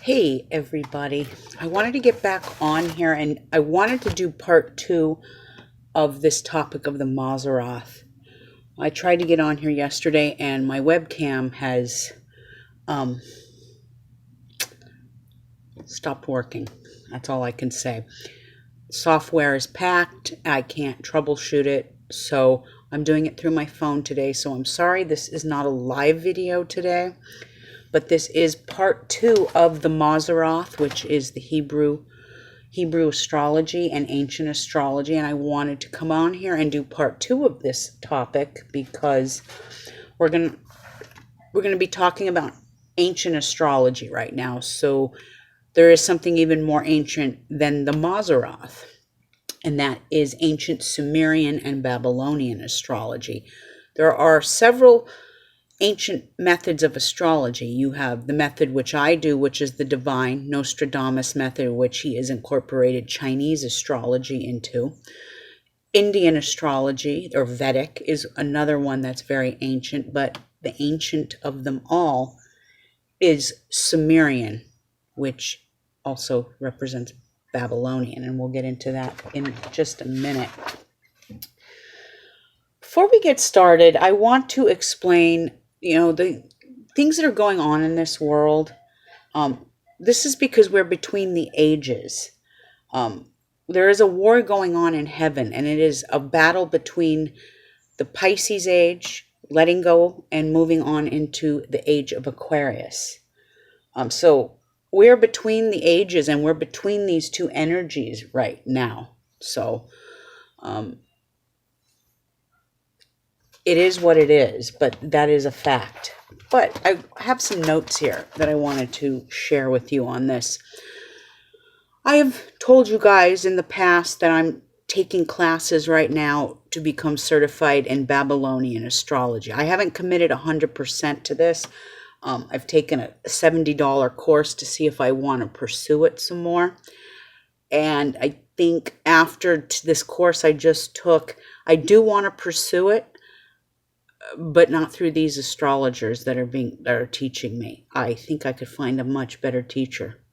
Hey everybody, I wanted to get back on here and I wanted to do part 2 of this topic of the Mazzaroth. I tried to get on here yesterday and my webcam has stopped working. That's all I can say. Software is packed, I can't troubleshoot it, so I'm doing it through my phone today. So I'm sorry this is not a live video today. But this is part 2 of the Mazzaroth, which is the Hebrew astrology and ancient astrology. And I wanted to come on here and do part 2 of this topic because we're gonna be talking about ancient astrology right now. So there is something even more ancient than the Mazzaroth, and that is ancient Sumerian and Babylonian astrology. There are several ancient methods of astrology. You have the method which I do, which is the divine Nostradamus method, which he has incorporated Chinese astrology into. Indian astrology, or Vedic, is another one that's very ancient, but the ancient of them all is Sumerian, which also represents Babylonian, and we'll get into that in just a minute. Before we get started, I want to explain the things that are going on in this world. This is because we're between the ages. There is a war going on in heaven, and it is a battle between the Pisces age, letting go, and moving on into the age of Aquarius. So we're between the ages, and we're between these two energies right now. So it is what it is, but that is a fact. But I have some notes here that I wanted to share with you on this. I have told you guys in the past that I'm taking classes right now to become certified in Babylonian astrology. I haven't committed 100% to this. I've taken a $70 course to see if I want to pursue it some more. And I think after this course I just took, I do want to pursue it, but not through these astrologers that are teaching me. I think I could find a much better teacher.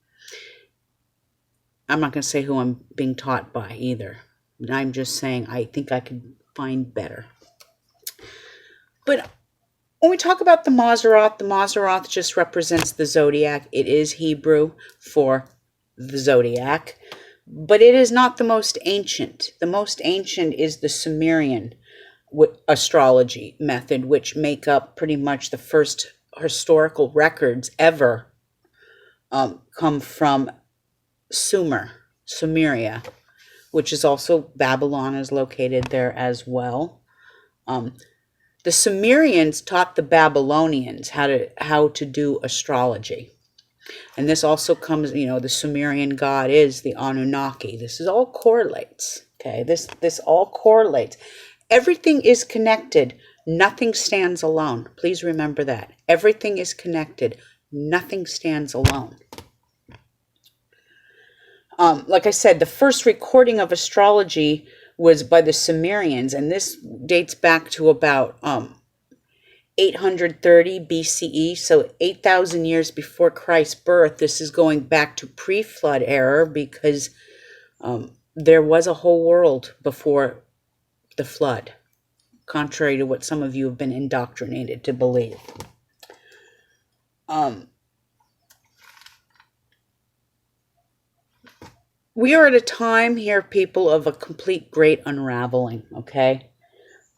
I'm not going to say who I'm being taught by either. I'm just saying I think I could find better. But when we talk about the Mazzaroth just represents the zodiac. It is Hebrew for the zodiac, but it is not the most ancient. The most ancient is the Sumerian astrology method, which make up pretty much the first historical records ever come from Sumeria, which is also Babylon is located there as well. The Sumerians taught the Babylonians how to do astrology. And this also comes, the Sumerian god is the Anunnaki. This all correlates, okay? This all correlates. Everything is connected. Nothing stands alone. Please remember that. Everything is connected. Nothing stands alone. Like I said, the first recording of astrology was by the Sumerians, and this dates back to about 830 BCE, so 8,000 years before Christ's birth. This is going back to pre-flood era because there was a whole world before the flood, contrary to what some of you have been indoctrinated to believe. We are at a time here, people, of a complete great unraveling, okay?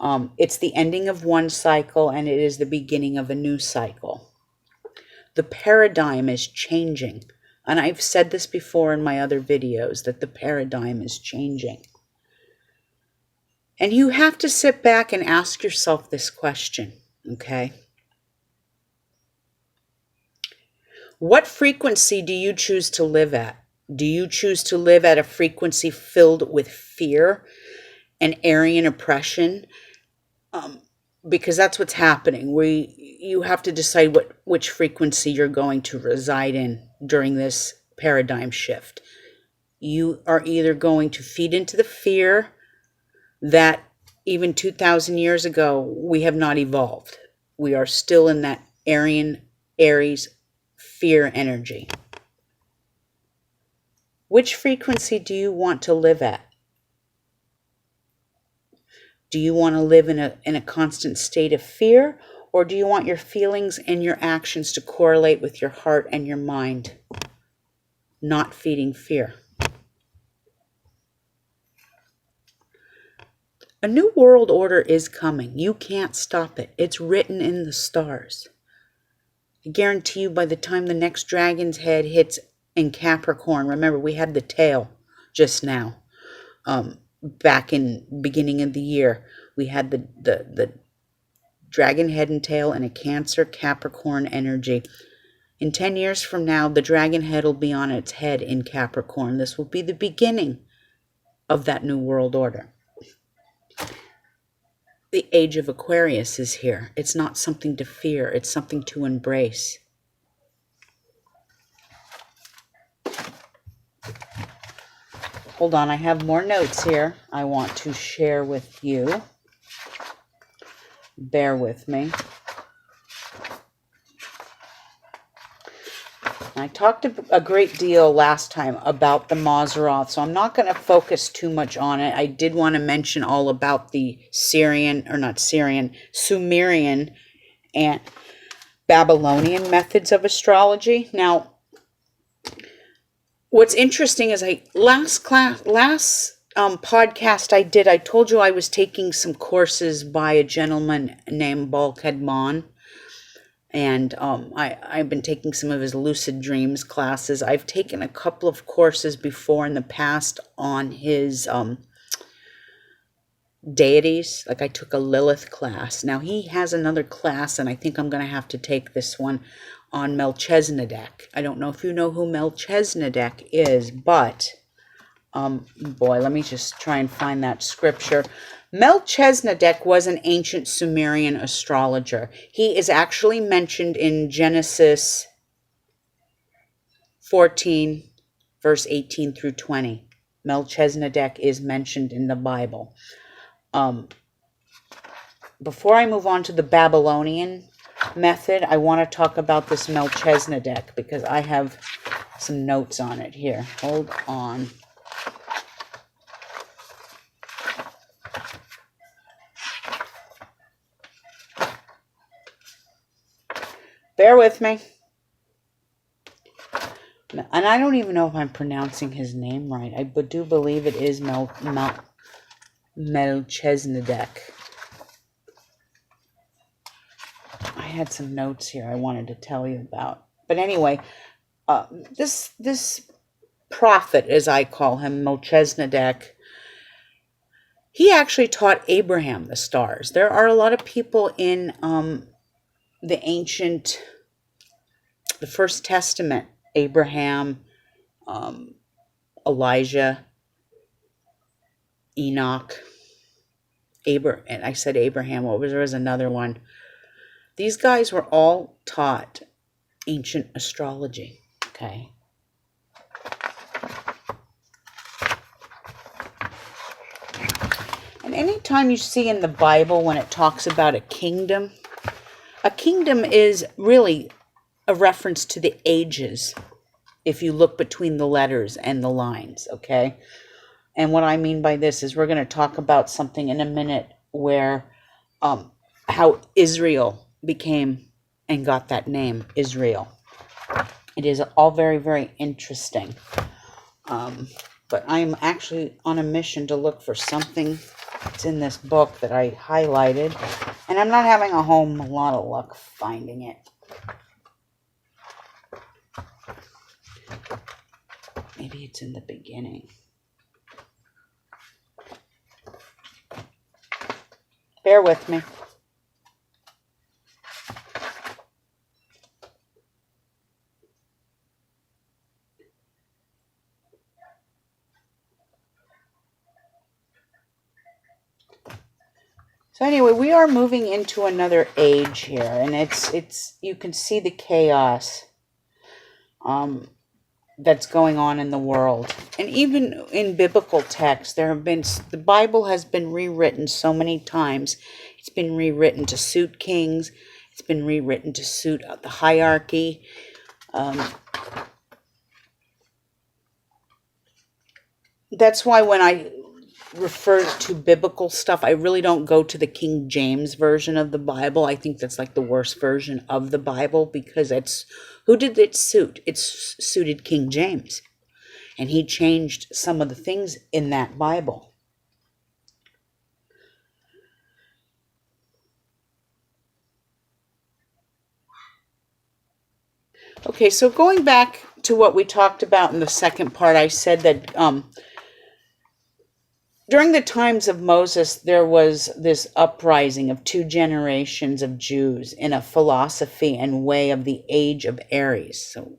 It's the ending of one cycle, and it is the beginning of a new cycle. The paradigm is changing, and I've said this before in my other videos, that the paradigm is changing. And you have to sit back and ask yourself this question, okay? What frequency do you choose to live at? Do you choose to live at a frequency filled with fear and Aryan oppression? Because that's what's happening. You have to decide which frequency you're going to reside in during this paradigm shift. You are either going to feed into the fear that even 2,000 years ago, we have not evolved. We are still in that Aries fear energy. Which frequency do you want to live at? Do you want to live in a constant state of fear, or do you want your feelings and your actions to correlate with your heart and your mind, not feeding fear? A new world order is coming. You can't stop it. It's written in the stars. I guarantee you by the time the next dragon's head hits in Capricorn, remember we had the tail just now, back in beginning of the year, we had the dragon head and tail in a Cancer Capricorn energy. In 10 years from now, the dragon head will be on its head in Capricorn. This will be the beginning of that new world order. The age of Aquarius is here. It's not something to fear. It's something to embrace. Hold on, I have more notes here I want to share with you. Bear with me. I talked a great deal last time about the Mazzaroth, so I'm not going to focus too much on it. I did want to mention all about the Sumerian and Babylonian methods of astrology. Now, what's interesting is last podcast I told you I was taking some courses by a gentleman named Bulkhead Mon. And I've been taking some of his lucid dreams classes. I've taken a couple of courses before in the past on his deities. Like I took a Lilith class. Now he has another class, and I think I'm going to have to take this one on Melchizedek. I don't know if you know who Melchizedek is, but boy, let me just try and find that scripture. Melchizedek was an ancient Sumerian astrologer. He is actually mentioned in Genesis 14, verse 18 through 20. Melchizedek is mentioned in the Bible. Before I move on to the Babylonian method, I want to talk about this Melchizedek because I have some notes on it here. Hold on. Bear with me. And I don't even know if I'm pronouncing his name right. I do believe it is Melchizedek. I had some notes here I wanted to tell you about. But anyway, this prophet, as I call him, Melchizedek, he actually taught Abraham the stars. There are a lot of people in the First Testament, Abraham, Elijah, Enoch, and I said Abraham, there was another one. These guys were all taught ancient astrology, okay? And anytime you see in the Bible when it talks about a kingdom is really a reference to the ages, if you look between the letters and the lines, okay? And what I mean by this is we're going to talk about something in a minute where how Israel became and got that name, Israel. It is all very, very interesting. But I'm actually on a mission to look for something that's in this book that I highlighted, and I'm not having a lot of luck finding it. Maybe it's in the beginning. Bear with me. So anyway, we are moving into another age here, and it's you can see the chaos that's going on in the world. And even in biblical texts, the Bible has been rewritten so many times. It's been rewritten to suit kings. It's been rewritten to suit the hierarchy. That's why when I refer to biblical stuff, I really don't go to the King James version of the Bible. I think that's like the worst version of the Bible because who did it suit? It suited King James. And he changed some of the things in that Bible. Okay, so going back to what we talked about in the second part, I said that during the times of Moses, there was this uprising of 2 generations of Jews in a philosophy and way of the age of Aries. So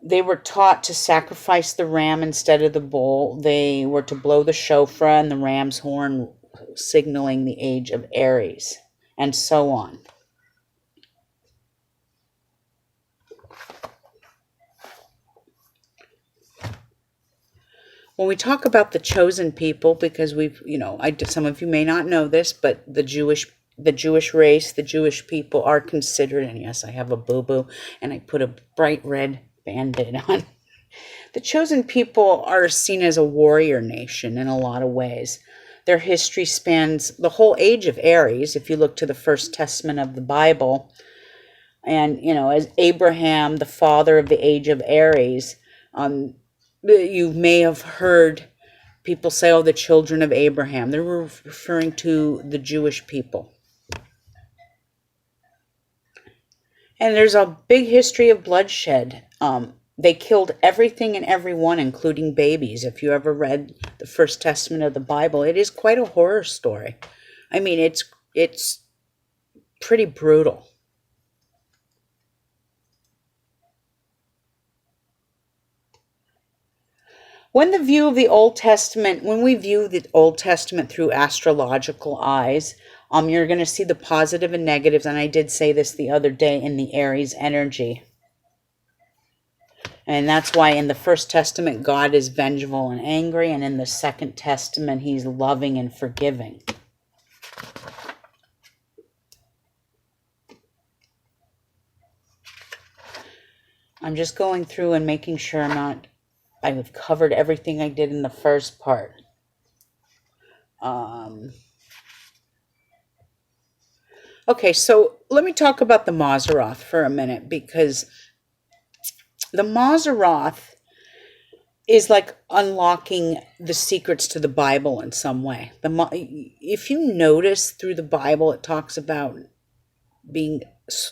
they were taught to sacrifice the ram instead of the bull. They were to blow the shofar and the ram's horn, signaling the age of Aries, and so on. When we talk about the chosen people, because some of you may not know this, but the Jewish race, the Jewish people are considered, and yes, I have a boo-boo, and I put a bright red Band-Aid on. The chosen people are seen as a warrior nation in a lot of ways. Their history spans the whole age of Aries, if you look to the First Testament of the Bible, and, as Abraham, the father of the age of Aries, you may have heard people say, oh, the children of Abraham. They're referring to the Jewish people. And there's a big history of bloodshed. They killed everything and everyone, including babies. If you ever read the First Testament of the Bible, it is quite a horror story. I mean, it's pretty brutal. When we view the Old Testament through astrological eyes, you're going to see the positive and negatives, and I did say this the other day, in the Aries energy. And that's why in the First Testament, God is vengeful and angry, and in the Second Testament, he's loving and forgiving. I'm just going through and making sure I've covered everything I did in the first part. Okay, so let me talk about the Mazzaroth for a minute, because the Mazzaroth is like unlocking the secrets to the Bible in some way. If you notice through the Bible, it talks about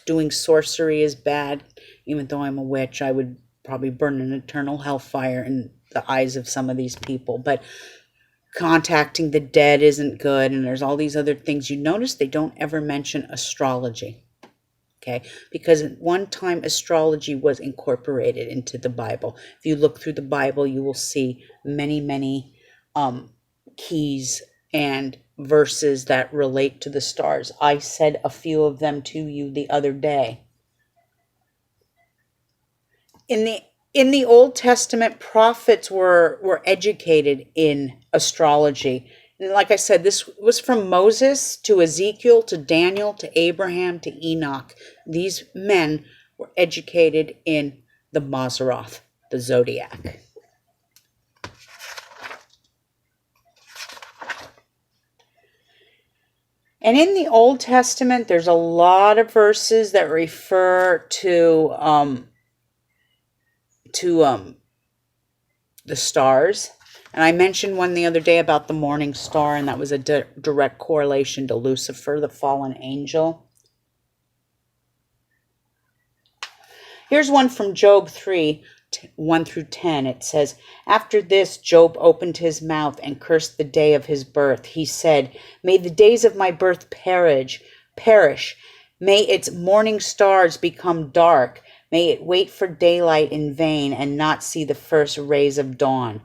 doing sorcery is bad. Even though I'm a witch, I would probably burn an eternal hellfire in the eyes of some of these people. But contacting the dead isn't good, and there's all these other things. You notice they don't ever mention astrology, okay? Because at one time, astrology was incorporated into the Bible. If you look through the Bible, you will see many, many keys and verses that relate to the stars. I said a few of them to you the other day. In the Old Testament, prophets were educated in astrology. And like I said, this was from Moses to Ezekiel to Daniel to Abraham to Enoch. These men were educated in the Mazzaroth, the zodiac. And in the Old Testament, there's a lot of verses that refer to the stars. And I mentioned one the other day about the morning star, and that was a direct correlation to Lucifer, the fallen angel. Here's one from Job 3, 1 through 10. It says, "After this, Job opened his mouth and cursed the day of his birth. He said, 'May the days of my birth perish. May its morning stars become dark. May it wait for daylight in vain and not see the first rays of dawn.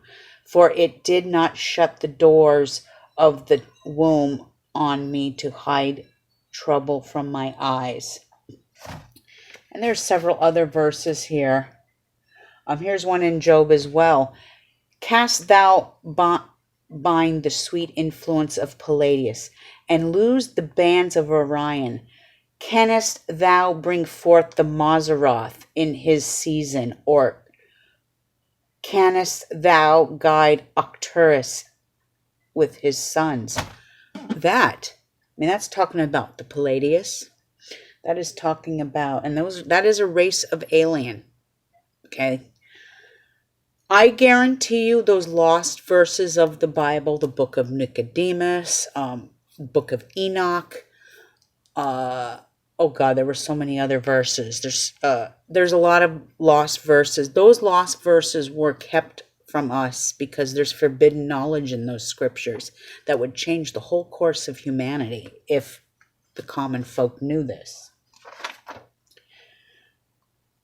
For it did not shut the doors of the womb on me to hide trouble from my eyes.'" And there's several other verses here. Here's one in Job as well. "Cast thou bind the sweet influence of Palladius, and loose the bands of Orion. Canst thou bring forth the Mazzaroth in his season, or canst thou guide Arcturus with his sons? That's talking about the Palladius. That is talking about, and that is a race of alien. Okay. I guarantee you those lost verses of the Bible, the book of Nicodemus, book of Enoch, oh God, there were so many other verses. There's a lot of lost verses. Those lost verses were kept from us because there's forbidden knowledge in those scriptures that would change the whole course of humanity if the common folk knew this.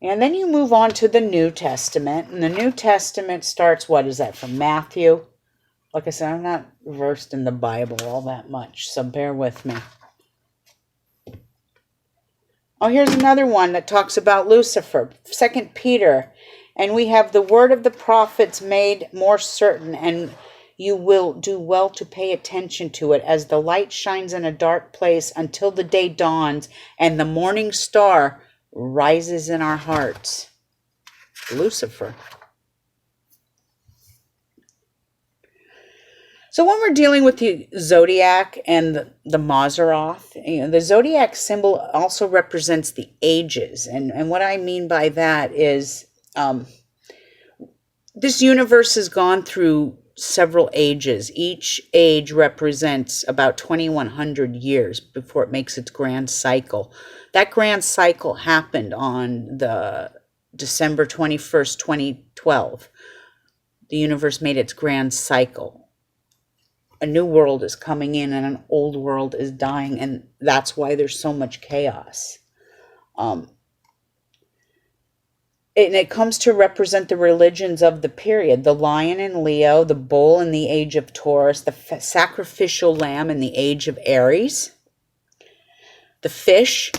And then you move on to the New Testament, and the New Testament starts, what is that, from Matthew? Like I said, I'm not versed in the Bible all that much, so bear with me. Oh, here's another one that talks about Lucifer, 2 Peter. And we have the word of the prophets made more certain, and you will do well to pay attention to it as the light shines in a dark place until the day dawns and the morning star rises in our hearts. Lucifer. So when we're dealing with the zodiac and the Mazzaroth, the zodiac symbol also represents the ages. And what I mean by that is this universe has gone through several ages. Each age represents about 2100 years before it makes its grand cycle. That grand cycle happened on the December 21st, 2012. The universe made its grand cycle. A new world is coming in and an old world is dying, and that's why there's so much chaos. And it comes to represent the religions of the period. The lion in Leo, the bull in the age of Taurus, the sacrificial lamb in the age of Aries, the fish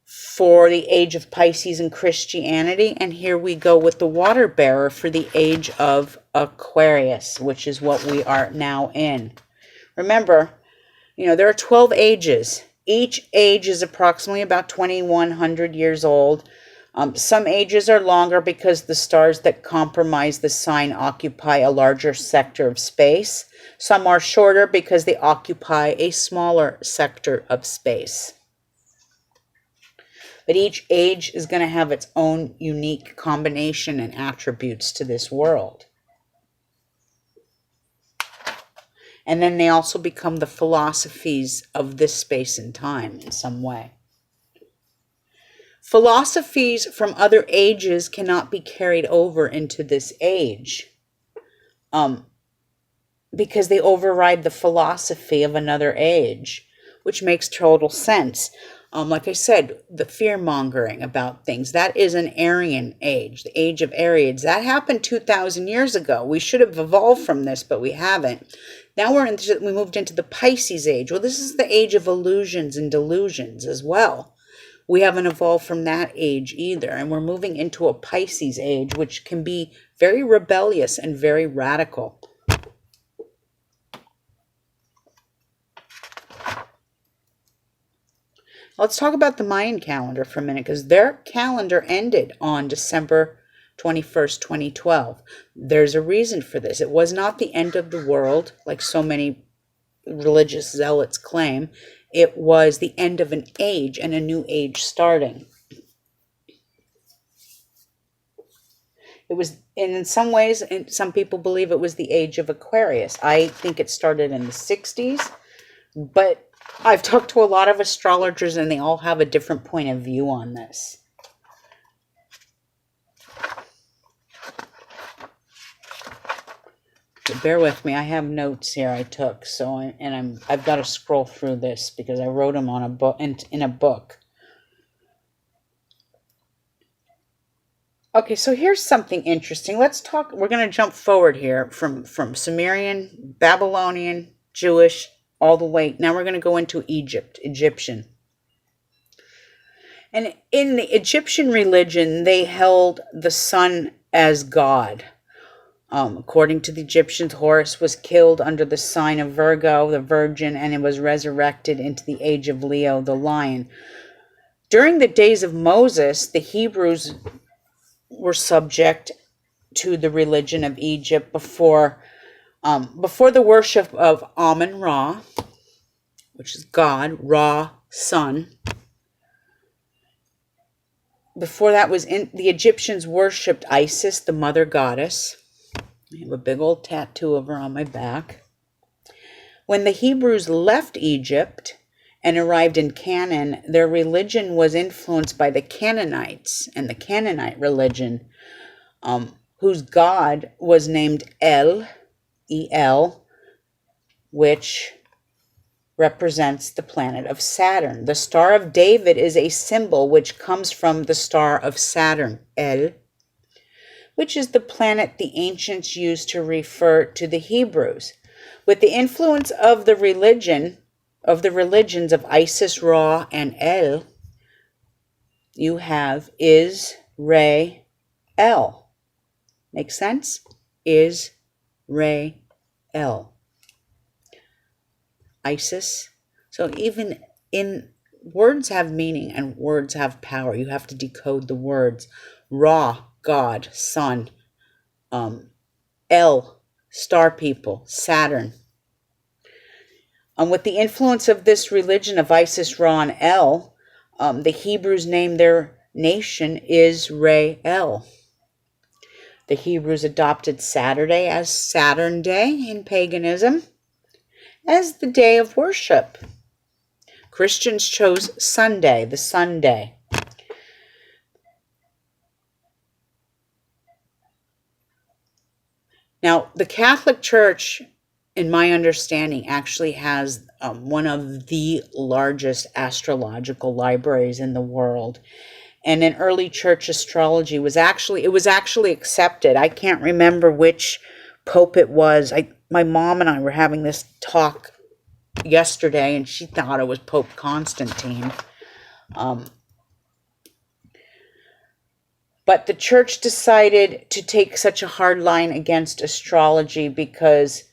for the age of Pisces and Christianity, and here we go with the water bearer for the age of Aquarius, which is what we are now in. Remember, there are 12 ages. Each age is approximately about 2100 years old. Some ages are longer because the stars that comprise the sign occupy a larger sector of space. Some are shorter because they occupy a smaller sector of space. But each age is going to have its own unique combination and attributes to this world. And then they also become the philosophies of this space and time in some way. Philosophies from other ages cannot be carried over into this age because they override the philosophy of another age, which makes total sense. Like I said, the fear-mongering about things, that is an Aryan age, the age of Aries. That happened 2,000 years ago. We should have evolved from this, but we haven't. Now we moved into the Pisces age. Well, this is the age of illusions and delusions as well. We haven't evolved from that age either, and we're moving into a Pisces age, which can be very rebellious and very radical. Let's talk about the Mayan calendar for a minute, because their calendar ended on December 21st, 2012. There's a reason for this. It was not the end of the world, like so many religious zealots claim. It was the end of an age and a new age starting. It was, and in some ways, and some people believe it was the age of Aquarius. I think it started in the 60s, but I've talked to a lot of astrologers and they all have a different point of view on this. So bear with me. I have notes here I took, I've got to scroll through this because I wrote them on a book in a book. Okay, so here's something interesting. Let's talk. We're going to jump forward here from Sumerian, Babylonian, Jewish, all the way. Now we're going to go into Egyptian. And in the Egyptian religion, they held the sun as God. According to the Egyptians, Horus was killed under the sign of Virgo, the Virgin, and it was resurrected into the age of Leo, the Lion. During the days of Moses, the Hebrews were subject to the religion of Egypt before the worship of Amun-Ra, which is God, Ra, sun. Before that the Egyptians worshipped Isis, the mother goddess. I have a big old tattoo of her on my back. When the Hebrews left Egypt and arrived in Canaan, their religion was influenced by the Canaanites and the Canaanite religion, whose god was named El, E-L, which represents the planet of Saturn. The Star of David is a symbol which comes from the star of Saturn, El, which is the planet the ancients used to refer to the Hebrews. With the influence of the religions of Isis, Ra, and El, you have Is, Re, El. Make sense? Is, Re, El. Isis. So even in words have meaning and words have power. You have to decode the words. Ra, God, sun. El, star people, Saturn. With the influence of this religion of Isis, Ra, and El, the Hebrews named their nation Israel. The Hebrews adopted Saturday as Saturn Day in paganism as the day of worship. Christians chose Sunday, the Sunday. Now, the Catholic Church, in my understanding, actually has one of the largest astrological libraries in the world. And in early church astrology was actually accepted. I can't remember which pope it was. My mom and I were having this talk yesterday, and she thought it was Pope Constantine. But the church decided to take such a hard line against astrology because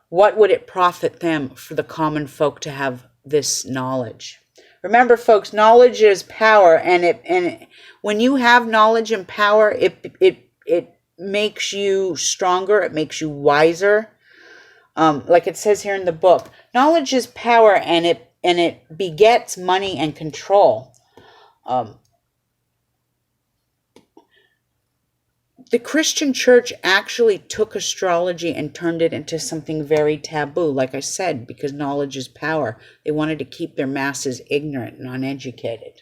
what would it profit them for the common folk to have this knowledge? Remember, folks, knowledge is power, and when you have knowledge and power, it makes you stronger, it makes you wiser. Like it says here in the book, knowledge is power, and it begets money and control. The Christian church actually took astrology and turned it into something very taboo, like I said, because knowledge is power. They wanted to keep their masses ignorant and uneducated.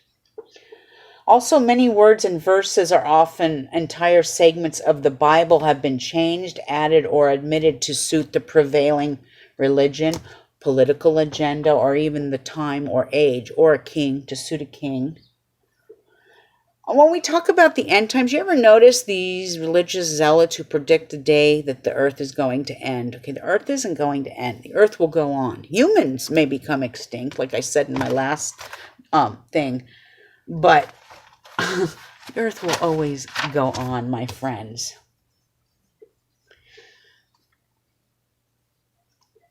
Also, many words and verses are often entire segments of the Bible have been changed, added, or omitted to suit the prevailing religion, political agenda, or even the time or age, or a king, to suit a king. When we talk about the end times, you ever notice these religious zealots who predict the day that the earth is going to end? Okay, the earth isn't going to end. The earth will go on. Humans may become extinct, like I said in my last thing, but the earth will always go on, my friends.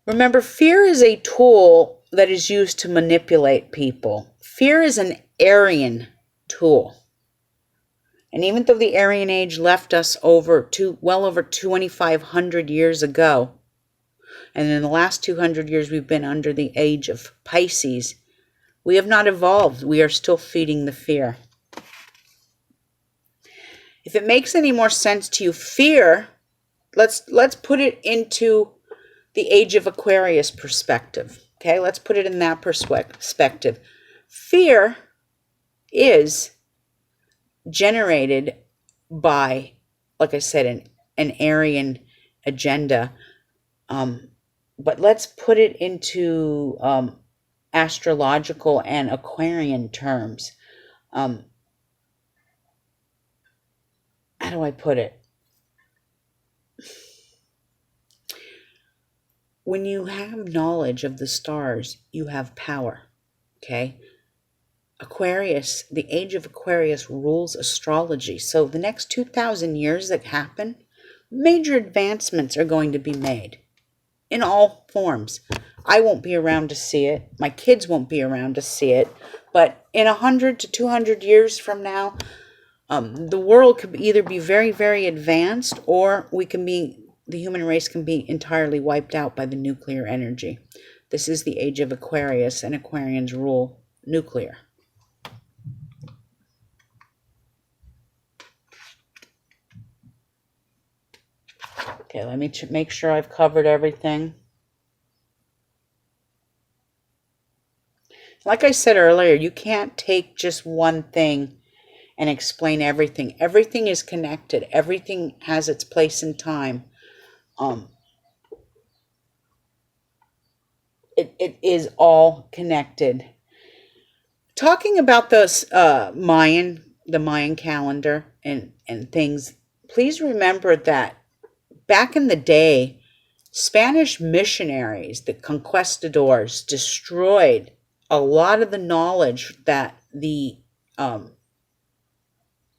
Remember, fear is a tool that is used to manipulate people. Fear is an Aryan tool. And even though the Aryan Age left us well over 2,500 years ago, and in the last 200 years we've been under the age of Pisces, we have not evolved. We are still feeding the fear. If it makes any more sense to you, fear, let's put it into the age of Aquarius perspective. Okay, let's put it in that perspective. Fear is generated by, like I said, an Aryan agenda. But let's put it into astrological and Aquarian terms. How do I put it? When you have knowledge of the stars, you have power. Okay? Aquarius, the age of Aquarius rules astrology. So the next 2,000 years that happen, major advancements are going to be made in all forms. I won't be around to see it. My kids won't be around to see it. But in 100 to 200 years from now, The world could either be very, very advanced, or the human race can be entirely wiped out by the nuclear energy. This is the age of Aquarius, and Aquarians rule nuclear. Okay, let me make sure I've covered everything. Like I said earlier, you can't take just one thing and explain everything. Everything is connected. Everything has its place in time. It is all connected. Talking about the Mayan calendar and things, please remember that back in the day, Spanish missionaries, the conquistadors, destroyed a lot of the knowledge that the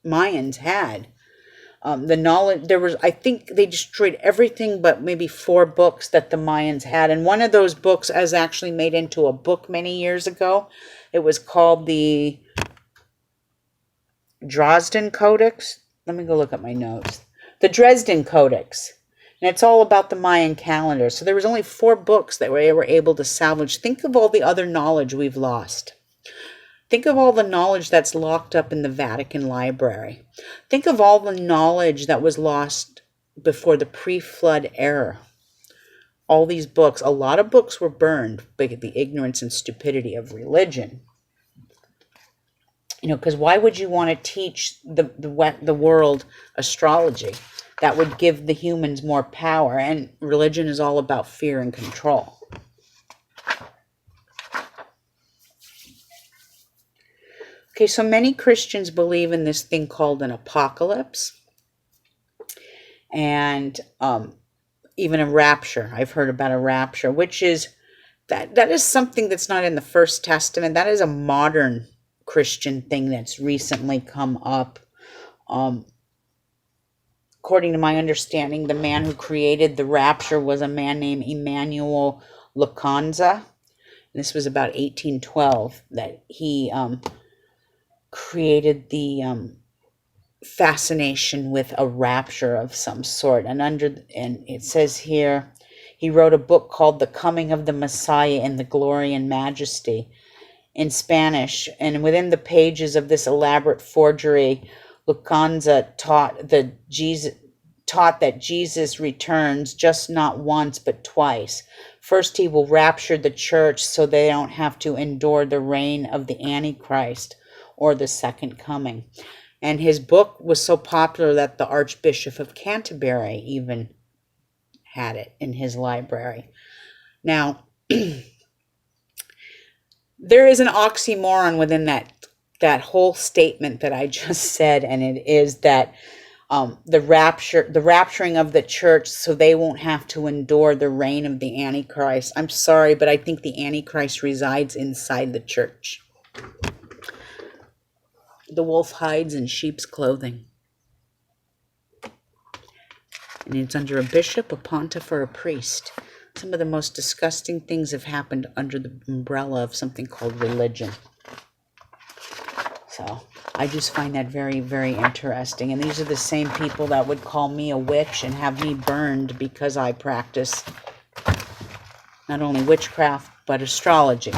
Mayans had. The knowledge, I think they destroyed everything but maybe 4 books that the Mayans had. And one of those books was actually made into a book many years ago. It was called the Dresden Codex. Let me go look at my notes. The Dresden Codex. And it's all about the Mayan calendar. So there was only 4 books that we were able to salvage. Think of all the other knowledge we've lost. Think of all the knowledge that's locked up in the Vatican Library. Think of all the knowledge that was lost before the pre-flood era. All these books, a lot of books were burned by the ignorance and stupidity of religion. You know, because why would you want to teach the world astrology? That would give the humans more power, and religion is all about fear and control. Okay, so many Christians believe in this thing called an apocalypse, and even a rapture. I've heard about a rapture, which is that is something that's not in the First Testament. That is a modern Christian thing that's recently come up. According to my understanding, the man who created the rapture was a man named Emmanuel Lecanza. This was about 1812 that he created the fascination with a rapture of some sort. And it says here, he wrote a book called The Coming of the Messiah in the Glory and Majesty in Spanish. And within the pages of this elaborate forgery, Lucanza taught that Jesus returns just not once but twice. First, he will rapture the church so they don't have to endure the reign of the Antichrist or the second coming. And his book was so popular that the Archbishop of Canterbury even had it in his library. Now, there is an oxymoron within that whole statement that I just said, and it is that the rapturing of the church so they won't have to endure the reign of the Antichrist. I'm sorry, but I think the Antichrist resides inside the church. The wolf hides in sheep's clothing. And it's under a bishop, a pontiff, or a priest. Some of the most disgusting things have happened under the umbrella of something called religion. So I just find that very, very interesting. And these are the same people that would call me a witch and have me burned because I practice not only witchcraft, but astrology.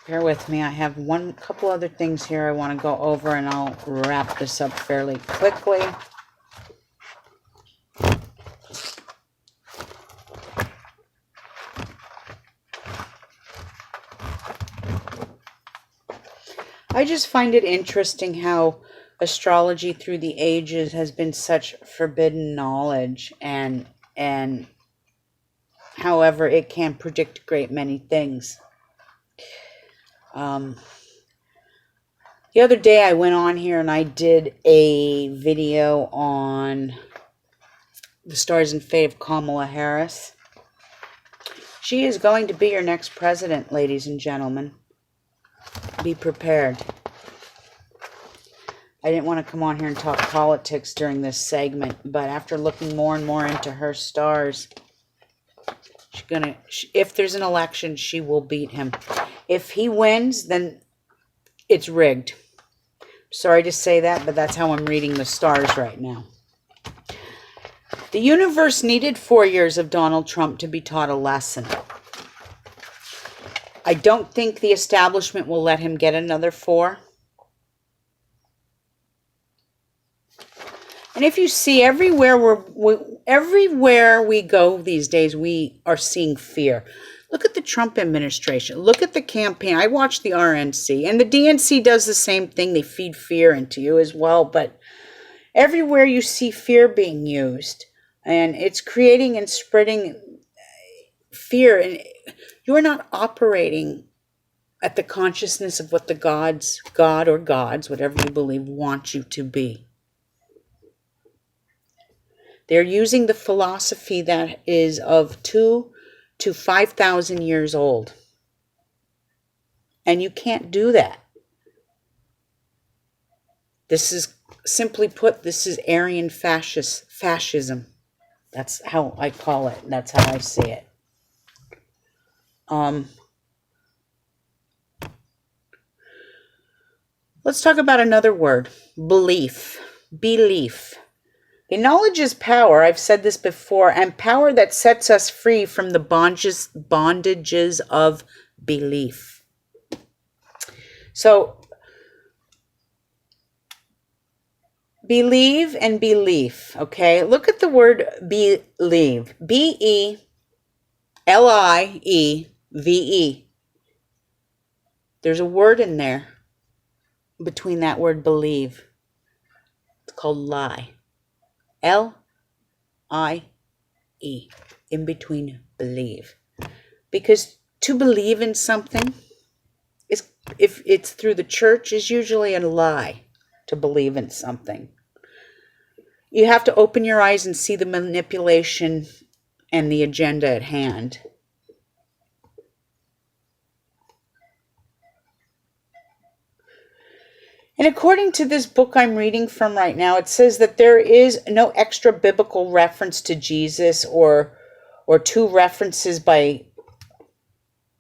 Bear with me. I have couple other things here I want to go over, and I'll wrap this up fairly quickly. I just find it interesting how astrology through the ages has been such forbidden knowledge, and however it can predict a great many things. The other day I went on here and I did a video on the stars and fate of Kamala Harris. She is going to be your next president, ladies and gentlemen. Be prepared. I didn't want to come on here and talk politics during this segment, but after looking more and more into her stars, if there's an election, she will beat him. If he wins, then It's rigged. Sorry to say that, but that's how I'm reading the stars right now. The universe needed 4 years of Donald Trump to be taught a lesson. I don't think the establishment will let him get another 4. And if you see, everywhere we go these days, we are seeing fear. Look at the Trump administration. Look at the campaign. I watch the RNC, and the DNC does the same thing. They feed fear into you as well. But everywhere you see fear being used, and it's creating and spreading fear, and you're not operating at the consciousness of what the God or gods, whatever you believe, want you to be. They're using the philosophy that is of 2,000 to 5,000 years old. And you can't do that. This is, simply put, this is Aryan fascism. That's how I call it. That's how I see it. Let's talk about another word. Belief. Belief. Okay, knowledge is power. I've said this before. And power that sets us free from the bondages of belief. So, believe and belief. Okay, look at the word believe. B-E-L-I-E-V-E. There's a word in there between that word believe. It's called lie. L-I-E. In between believe. Because to believe in something, if it's through the church, is usually a lie to believe in something. You have to open your eyes and see the manipulation and the agenda at hand. And according to this book I'm reading from right now, it says that there is no extra biblical reference to Jesus or 2 references by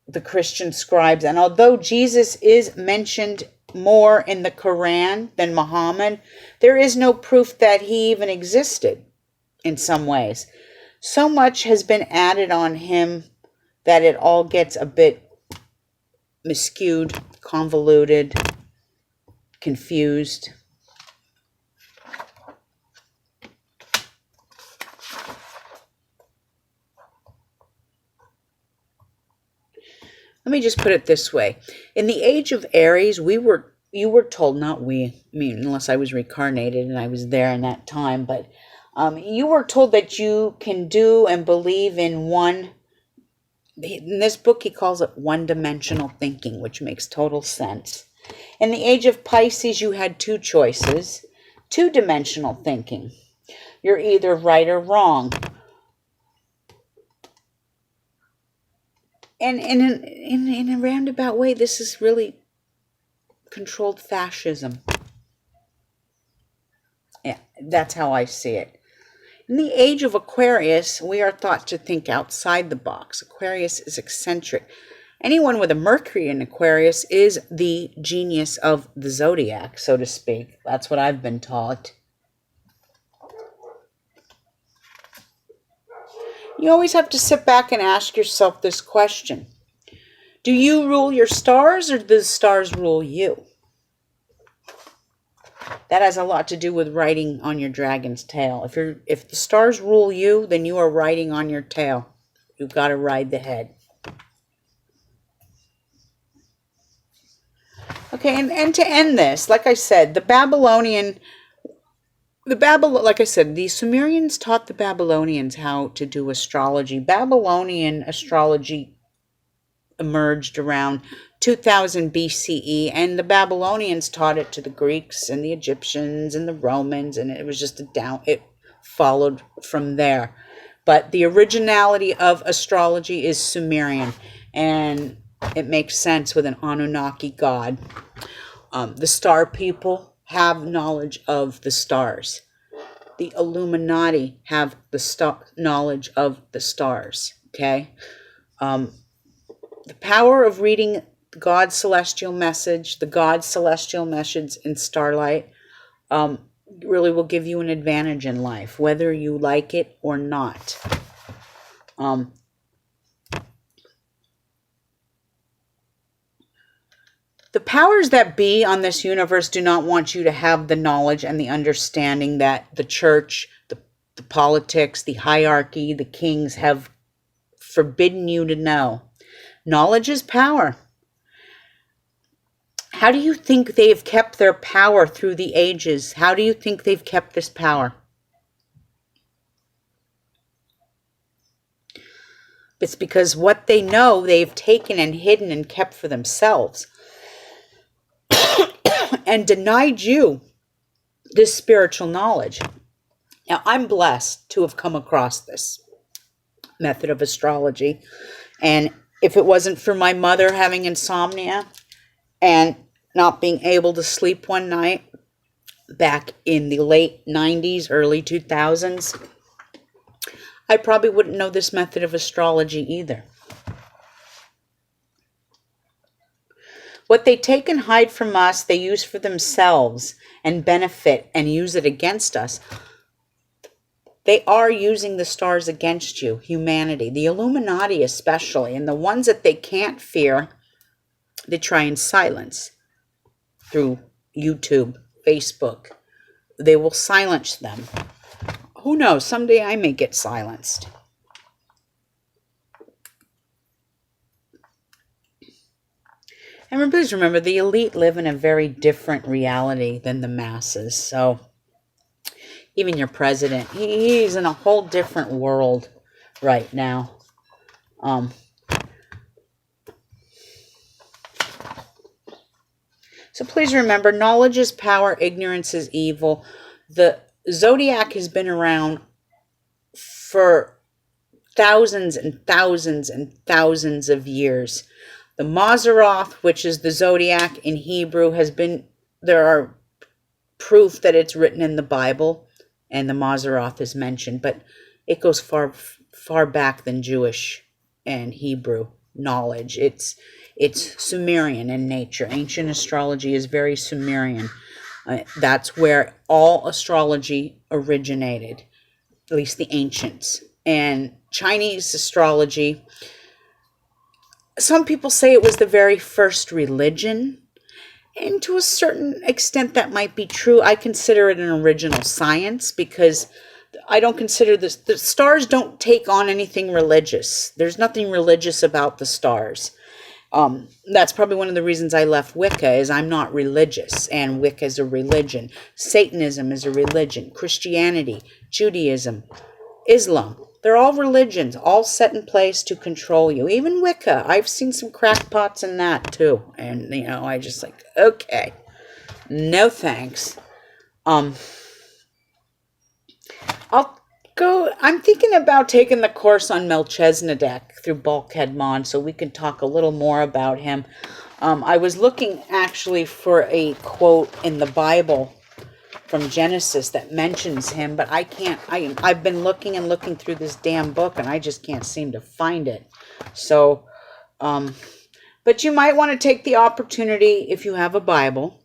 the Christian scribes. And although Jesus is mentioned more in the Quran than Muhammad, there is no proof that he even existed in some ways. So much has been added on him that it all gets a bit skewed, convoluted, confused. Let me just put it this way. In the age of Aries, you were told, not we, I mean, unless I was reincarnated and I was there in that time, but you were told that you can do and believe in one. In this book, he calls it one-dimensional thinking, which makes total sense. In the age of Pisces, you had 2 choices. 2-dimensional thinking. You're either right or wrong. And in a roundabout way, this is really controlled fascism. Yeah, that's how I see it. In the age of Aquarius, we are thought to think outside the box. Aquarius is eccentric. Anyone with a Mercury in Aquarius is the genius of the zodiac, so to speak. That's what I've been taught. You always have to sit back and ask yourself this question. Do you rule your stars, or do the stars rule you? That has a lot to do with riding on your dragon's tail. If the stars rule you, then you are riding on your tail. You've got to ride the head. Okay, and to end this, like I said, the Sumerians taught the Babylonians how to do astrology. Babylonian astrology emerged around 2000 BCE, and the Babylonians taught it to the Greeks and the Egyptians and the Romans, and it was just it followed from there. But the originality of astrology is Sumerian, and it makes sense with an Anunnaki god. The star people have knowledge of the stars. The Illuminati have the knowledge of the stars. Okay? The power of reading God's celestial message, the God's celestial message in Starlight, really will give you an advantage in life, whether you like it or not. The powers that be on this universe do not want you to have the knowledge and the understanding that the church, the politics, the hierarchy, the kings have forbidden you to know. Knowledge is power. How do you think they've kept their power through the ages? How do you think they've kept this power? It's because what they know, they've taken and hidden and kept for themselves and denied you this spiritual knowledge. Now, I'm blessed to have come across this method of astrology. And if it wasn't for my mother having insomnia and not being able to sleep one night back in the late 90s, early 2000s, I probably wouldn't know this method of astrology either. What they take and hide from us, they use for themselves and benefit and use it against us. They are using the stars against you, humanity, the Illuminati especially, and the ones that they can't fear, they try and silence through YouTube, Facebook. They will silence them. Who knows? Someday I may get silenced. And please remember, the elite live in a very different reality than the masses. So even your president, he's in a whole different world right now. So please remember, knowledge is power, ignorance is evil. The zodiac has been around for thousands and thousands and thousands of years. The Mazzaroth, which is the zodiac in Hebrew, there are proof that it's written in the Bible, and the Mazzaroth is mentioned, but it goes far back than Jewish and Hebrew knowledge. It's Sumerian in nature. Ancient astrology is very Sumerian. That's where all astrology originated, at least the ancients. And Chinese astrology, some people say it was the very first religion, and to a certain extent that might be true. I consider it an original science because I don't consider the stars don't take on anything religious. There's nothing religious about the stars. That's probably one of the reasons I left Wicca, is I'm not religious, and Wicca is a religion. Satanism is a religion. Christianity, Judaism, Islam, they're all religions, all set in place to control you. Even Wicca, I've seen some crackpots in that too. And, I just like, okay, no thanks. I'm thinking about taking the course on Melchizedek through Bulkhead Mon, so we can talk a little more about him. I was looking actually for a quote in the Bible from Genesis that mentions him, but I can't. I've been looking and looking through this damn book, and I just can't seem to find it. So, but you might want to take the opportunity, if you have a Bible,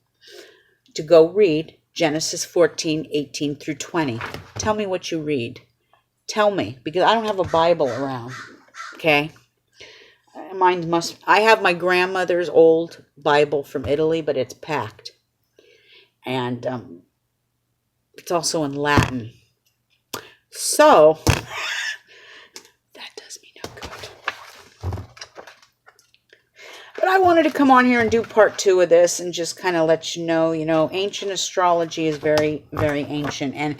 to go read Genesis 14:18 through 20. Tell me what you read. Tell me, because I don't have a Bible around. Okay? I have my grandmother's old Bible from Italy, but it's packed. And it's also in Latin. So, that does me no good. But I wanted to come on here and do part 2 of this and just kind of let you know, ancient astrology is very, very ancient. And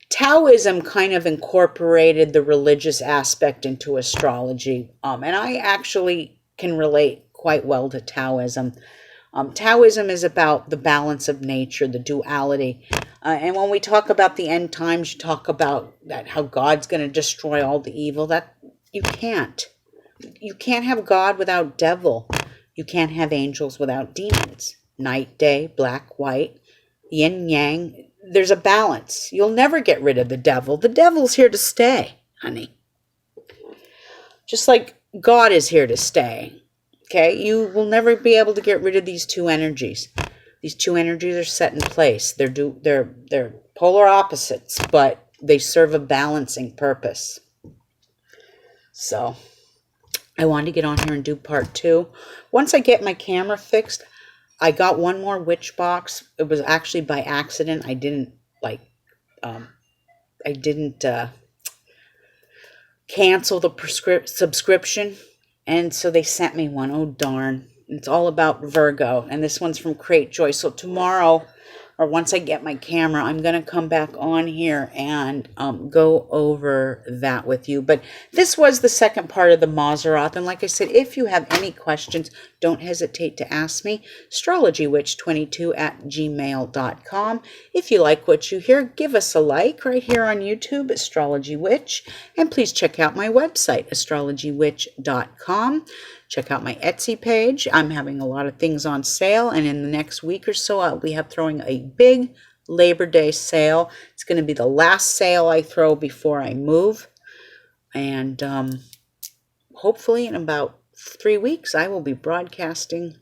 Taoism kind of incorporated the religious aspect into astrology. And I actually can relate quite well to Taoism. Taoism is about the balance of nature, the duality. And when we talk about the end times, you talk about that how God's going to destroy all the evil. That you can't. You can't have God without devil. You can't have angels without demons. Night, day, black, white, yin, yang. There's a balance. You'll never get rid of the devil. The devil's here to stay, honey. Just like God is here to stay. Okay, you will never be able to get rid of these two energies. These two energies are set in place. They're polar opposites, but they serve a balancing purpose. So I wanted to get on here and do part 2. Once I get my camera fixed, I got one more witch box. It was actually by accident. I didn't cancel the subscription, and so they sent me one. Oh darn. It's all about Virgo, and this one's from Crate Joy. So tomorrow, or once I get my camera, I'm going to come back on here and go over that with you. But this was the second part of the Mazzaroth. And like I said, if you have any questions, don't hesitate to ask me. astrologywitch22@gmail.com. If you like what you hear, give us a like right here on YouTube, Astrology Witch. And please check out my website, astrologywitch.com. Check out my Etsy page. I'm having a lot of things on sale, and in the next week or so, I'll be throwing a big Labor Day sale. It's going to be the last sale I throw before I move, and hopefully in about 3 weeks, I will be broadcasting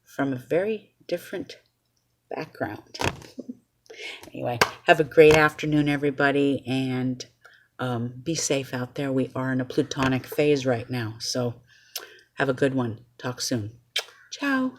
from a very different background. Anyway, have a great afternoon, everybody, and be safe out there. We are in a Plutonic phase right now, so have a good one. Talk soon. Ciao.